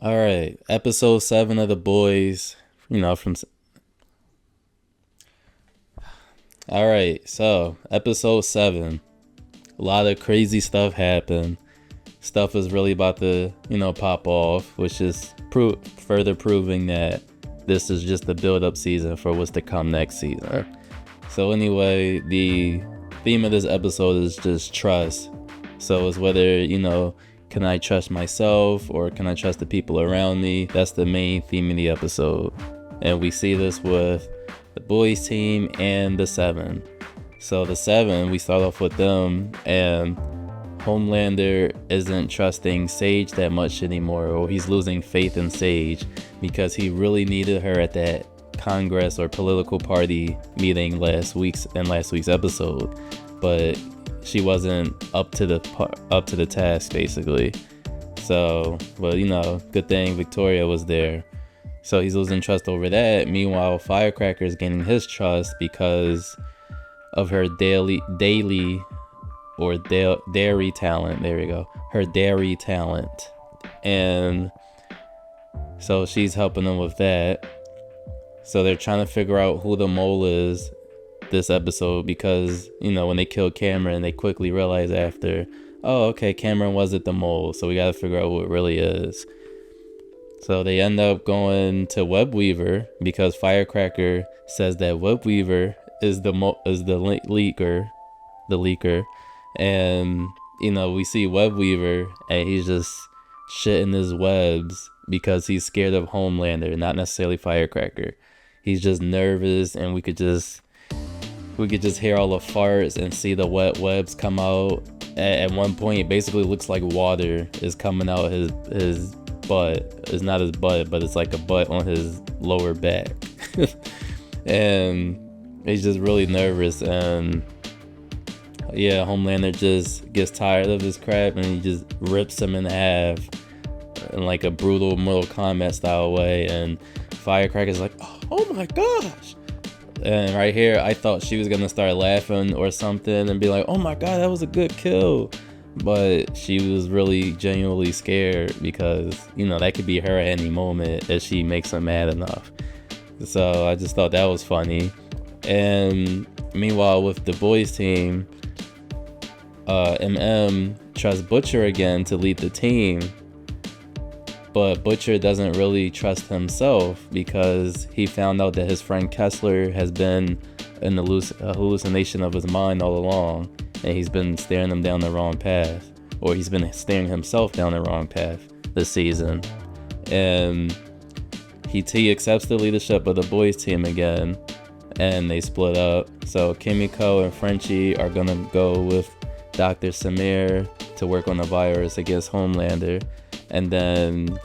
All right, episode 7 of The Boys. You know, from. All right, so episode 7. A lot of crazy stuff happened. Stuff is really about to, pop off, which is further proving that this is just the build up season for what's to come next season. So, anyway, the theme of this episode is just trust. So, it's whether, can I trust myself or can I trust the people around me? That's the main theme of the episode. And we see this with the boys team and the 7. So the 7, we start off with them, and Homelander isn't trusting Sage that much anymore, or he's losing faith in Sage because he really needed her at that Congress or political party meeting last week's episode, but she wasn't up to the task basically. So, but good thing Victoria was there. So he's losing trust over that. Meanwhile, Firecracker is gaining his trust because of her dairy talent. There we go. Her dairy talent. And so she's helping them with that. So they're trying to figure out who the mole is this episode because, when they killed Cameron, they quickly realize after, oh, okay, Cameron wasn't the mole. So we got to figure out who it really is. So they end up going to Webweaver because Firecracker says that Webweaver is the leaker, and we see Webweaver and he's just shitting his webs because he's scared of Homelander, not necessarily Firecracker. He's just nervous, and we could just hear all the farts and see the wet webs come out. At one point, it basically looks like water is coming out his butt. It's not his butt, but it's like a butt on his lower back. And he's just really nervous, and yeah, Homelander just gets tired of his crap and he just rips him in half in like a brutal Mortal Kombat style way, and Firecracker's like, oh my gosh. And right here, I thought she was gonna start laughing or something and be like, oh my god, that was a good kill. But she was really genuinely scared because, that could be her at any moment if she makes him mad enough. So I just thought that was funny. And meanwhile, with the boys team, MM trusts Butcher again to lead the team. But Butcher doesn't really trust himself because he found out that his friend Kessler has been in a hallucination of his mind all along. And he's been staring him down the wrong path. Or he's been staring himself down the wrong path this season. And he accepts the leadership of the boys team again. And they split up. So Kimiko and Frenchie are going to go with Dr. Samir to work on the virus against Homelander. And then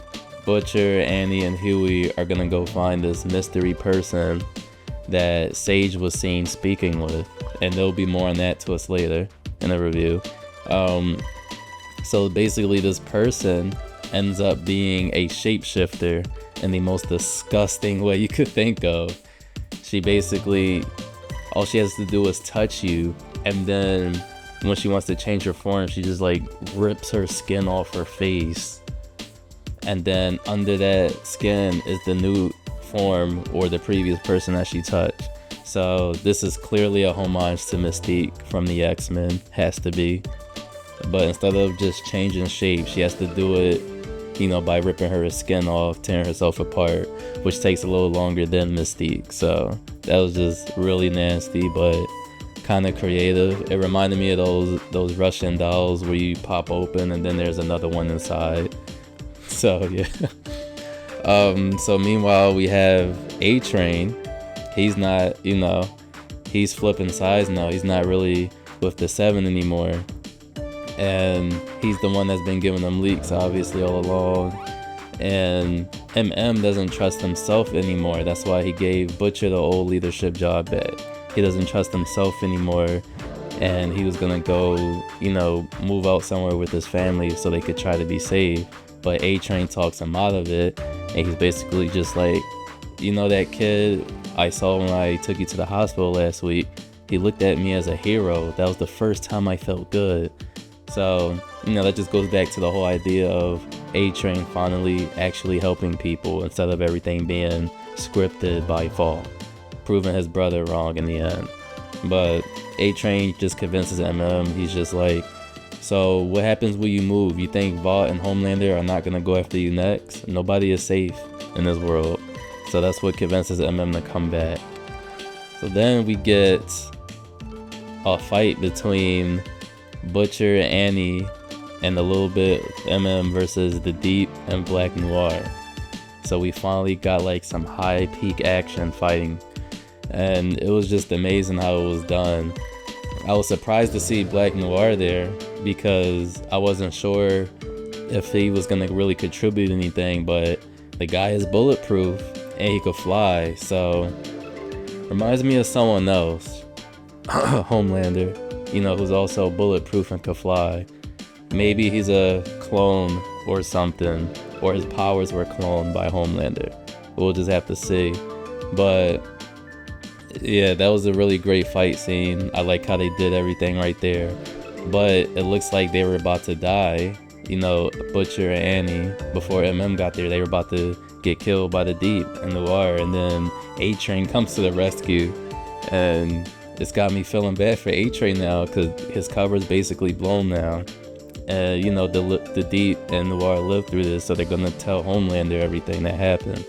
Butcher, Annie, and Huey are going to go find this mystery person that Sage was seen speaking with, and there'll be more on that to us later in the review. So basically this person ends up being a shapeshifter in the most disgusting way you could think of. She basically, all she has to do is touch you, and then when she wants to change her form, she just like rips her skin off her face, and then under that skin is the new form or the previous person that she touched. So this is clearly a homage to Mystique from the X-Men, has to be. But instead of just changing shape, she has to do it, by ripping her skin off, tearing herself apart, which takes a little longer than Mystique. So that was just really nasty, but kind of creative. It reminded me of those Russian dolls where you pop open and then there's another one inside. So yeah. So meanwhile, we have A-Train. He's not, he's flipping sides now. He's not really with the 7 anymore. And he's the one that's been giving them leaks, obviously, all along. And MM doesn't trust himself anymore. That's why he gave Butcher the old leadership job back. He doesn't trust himself anymore. And he was going to go, move out somewhere with his family so they could try to be safe. But A-Train talks him out of it. And he's basically just like, that kid I saw when I took you to the hospital last week? He looked at me as a hero. That was the first time I felt good. So, that just goes back to the whole idea of A-Train finally actually helping people instead of everything being scripted by Fall, proving his brother wrong in the end. But A-Train just convinces MM, he's just like, so what happens when you move? You think Vought and Homelander are not gonna go after you next? Nobody is safe in this world. So that's what convinces MM to come back. So then we get a fight between Butcher and Annie, and a little bit MM versus the Deep and Black Noir. So we finally got like some high peak action fighting, and it was just amazing how it was done. I was surprised to see Black Noir there because I wasn't sure if he was gonna really contribute anything, but the guy is bulletproof and he could fly, so reminds me of someone else. Homelander, who's also bulletproof and could fly. Maybe he's a clone or something, or his powers were cloned by Homelander. We'll just have to see. But yeah, that was a really great fight scene. I like how they did everything right there. But it looks like they were about to die. Butcher and Annie, before MM got there, they were about to get killed by the Deep and Noir, and then A-Train comes to the rescue, and it's got me feeling bad for A-Train now because his cover is basically blown now. And the Deep and Noir lived through this, so they're gonna tell Homelander everything that happened.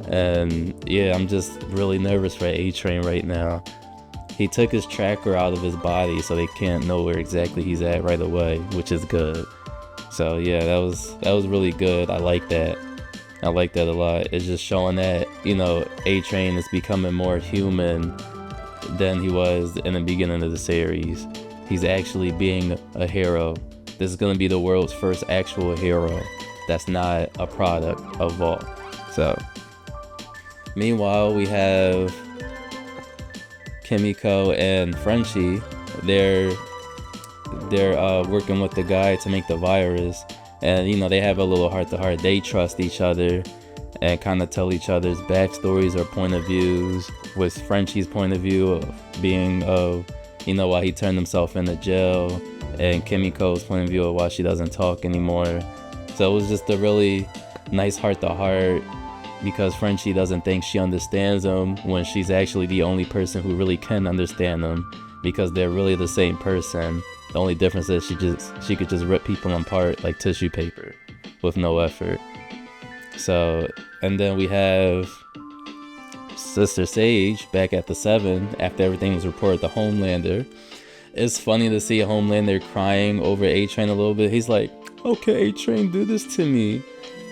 And yeah, I'm just really nervous for A-Train right now. He took his tracker out of his body, so they can't know where exactly he's at right away, which is good. So yeah, that was really good. I like that. I like that a lot. It's just showing that, A-Train is becoming more human than he was in the beginning of the series. He's actually being a hero. This is going to be the world's first actual hero that's not a product of Vought. So, meanwhile, we have Kimiko and Frenchie. They're working with the guy to make the virus, and they have a little heart-to-heart. They trust each other and kind of tell each other's backstories or point of views, with Frenchie's point of view of being why he turned himself into jail, and Kimiko's point of view of why she doesn't talk anymore. So it was just a really nice heart-to-heart, because Frenchie doesn't think she understands him when she's actually the only person who really can understand him, because they're really the same person. The only difference is she could just rip people apart like tissue paper with no effort. So, and then we have Sister Sage back at the 7 after everything was reported to Homelander. It's funny to see Homelander crying over A-Train a little bit. He's like, okay, A-Train, do this to me.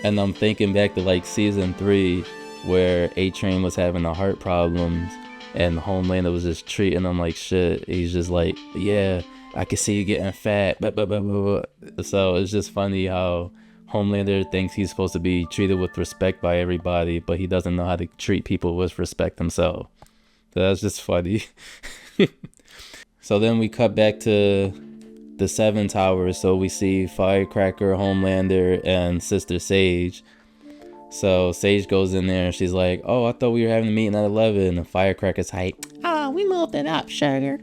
And I'm thinking back to like season 3 where A-Train was having the heart problems and Homelander was just treating him like shit. He's just like, yeah, I can see you getting fat. Blah, blah, blah, blah, blah. So it's just funny how Homelander thinks he's supposed to be treated with respect by everybody, but he doesn't know how to treat people with respect himself. So that's just funny. So then we cut back to the 7 towers. So we see Firecracker, Homelander, and Sister Sage. So Sage goes in there and she's like, oh, I thought we were having a meeting at 11. And Firecracker's hype. Oh, we moved it up, sugar.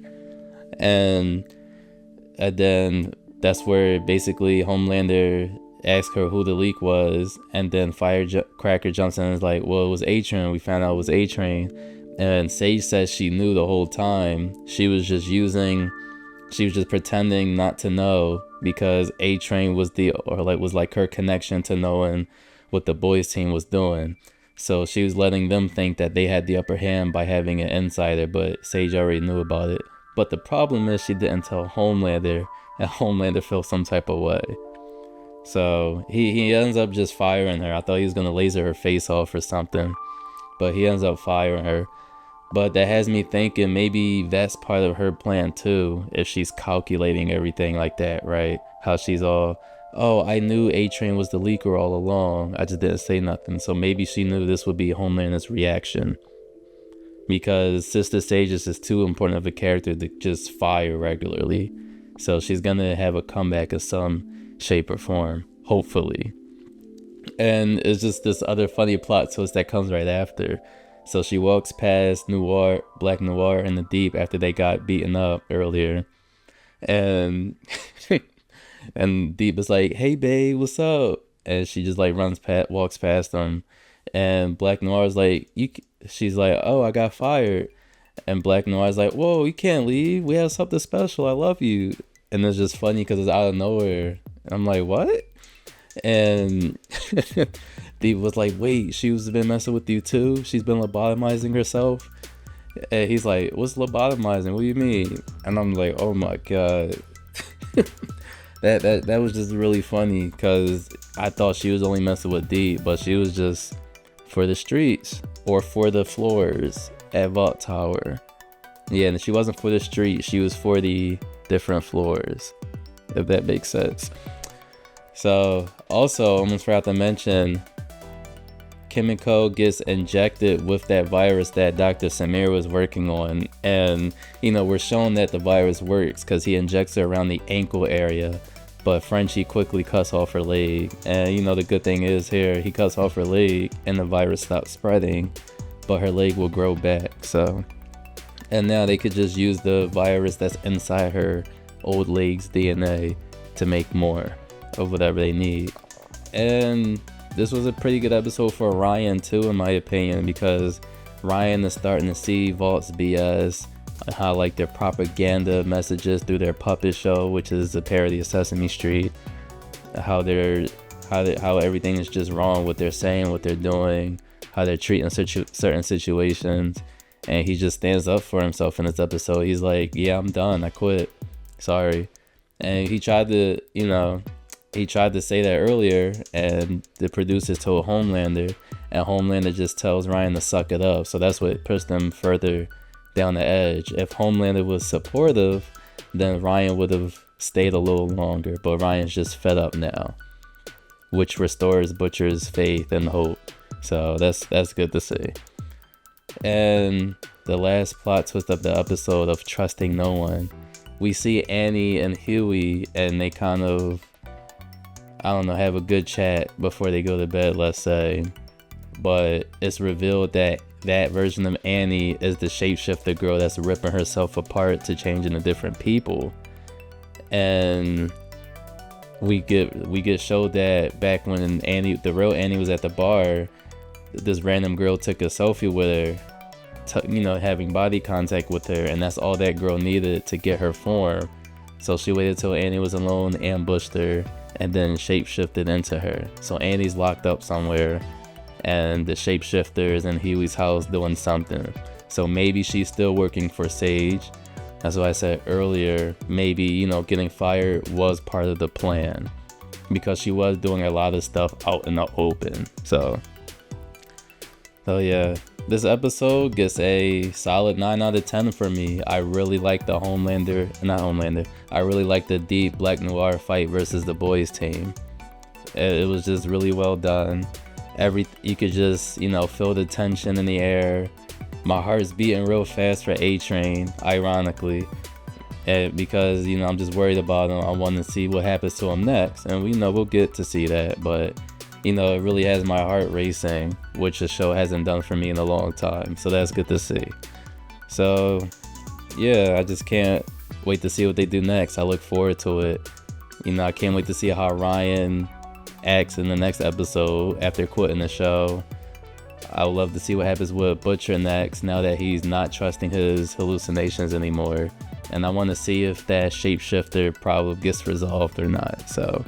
And then that's where basically Homelander asks her who the leak was. And then Firecracker jumps in and is like, well, it was A-Train. We found out it was A-Train. And Sage says she knew the whole time. She was just pretending not to know, because A-Train was like her connection to knowing what the boys team was doing. So she was letting them think that they had the upper hand by having an insider, but Sage already knew about it. But the problem is she didn't tell Homelander, and Homelander felt some type of way. So he ends up just firing her. I thought he was gonna laser her face off or something, but he ends up firing her. But that has me thinking maybe that's part of her plan too, if she's calculating everything like that, right? How she's all, oh, I knew A-Train was the leaker all along, I just didn't say nothing. So maybe she knew this would be Homelander's reaction, because Sister Sage is just too important of a character to just fire regularly. So she's gonna have a comeback of some shape or form, hopefully. And it's just this other funny plot twist that comes right after. So she walks past Black Noir and the Deep after they got beaten up earlier. And and Deep is like, hey babe, what's up? and she just like walks past them, and Black Noir's like, she's like, oh, I got fired, and Black Noir's like, whoa, you can't leave. We have something special. I love you. And it's just funny because it's out of nowhere. And I'm like, what? And Deep was like, wait, she's been messing with you too? She's been lobotomizing herself? And he's like, what's lobotomizing? What do you mean? And I'm like, oh my God. That was just really funny because I thought she was only messing with Deep, but she was just for the streets or for the floors at Vault Tower. Yeah, and she wasn't for the street, she was for the different floors, if that makes sense. So also, almost forgot to mention, Kimiko gets injected with that virus that Dr. Samir was working on, and we're shown that the virus works because he injects her around the ankle area, but Frenchie quickly cuts off her leg. And the good thing is here, he cuts off her leg and the virus stops spreading, but her leg will grow back. So, and now they could just use the virus that's inside her old leg's DNA to make more of whatever they need. And this was a pretty good episode for Ryan too, in my opinion, because Ryan is starting to see Vault's BS, how like their propaganda messages through their puppet show, which is a parody of Sesame Street, how everything is just wrong, what they're saying, what they're doing, how they're treating certain situations. And he just stands up for himself in this episode. He's like, yeah, I'm done, I quit, sorry. And he tried to say that earlier, and the producers told Homelander, and Homelander just tells Ryan to suck it up. So that's what pushed them further down the edge. If Homelander was supportive, then Ryan would have stayed a little longer, but Ryan's just fed up now, which restores Butcher's faith and hope. So that's good to see. And the last plot twist of the episode of Trusting No One, we see Annie and Huey, and they kind of, I don't know, have a good chat before they go to bed, let's say. But it's revealed that that version of Annie is the shapeshifter girl that's ripping herself apart to change into different people. And we get showed that back when Annie, the real Annie, was at the bar, this random girl took a selfie with her, having body contact with her, and that's all that girl needed to get her form. So she waited till Annie was alone, ambushed her, and then shapeshifted into her. So Annie's locked up somewhere, and the shapeshifter is in Huey's house doing something. So maybe she's still working for Sage. That's why I said earlier, maybe, getting fired was part of the plan, because she was doing a lot of stuff out in the open. So yeah, this episode gets a solid 9 out of 10 for me. I really like the I really like the Deep Black Noir fight versus the boys team. It was just really well done. You could just, feel the tension in the air. My heart's beating real fast for A-Train, ironically, because, I'm just worried about him. I want to see what happens to him next, and we'll get to see that, but it really has my heart racing, which the show hasn't done for me in a long time. So that's good to see. So yeah, I just can't wait to see what they do next. I look forward to it. I can't wait to see how Ryan acts in the next episode after quitting the show. I would love to see what happens with Butcher next, now that he's not trusting his hallucinations anymore. And I want to see if that shapeshifter problem gets resolved or not. So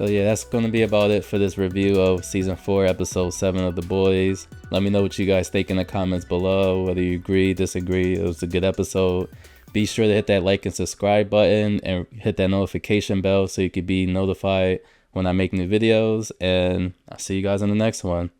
yeah, that's going to be about it for this review of Season 4, Episode 7 of The Boys. Let me know what you guys think in the comments below, whether you agree, disagree. It was a good episode. Be sure to hit that like and subscribe button and hit that notification bell so you can be notified when I make new videos. And I'll see you guys in the next one.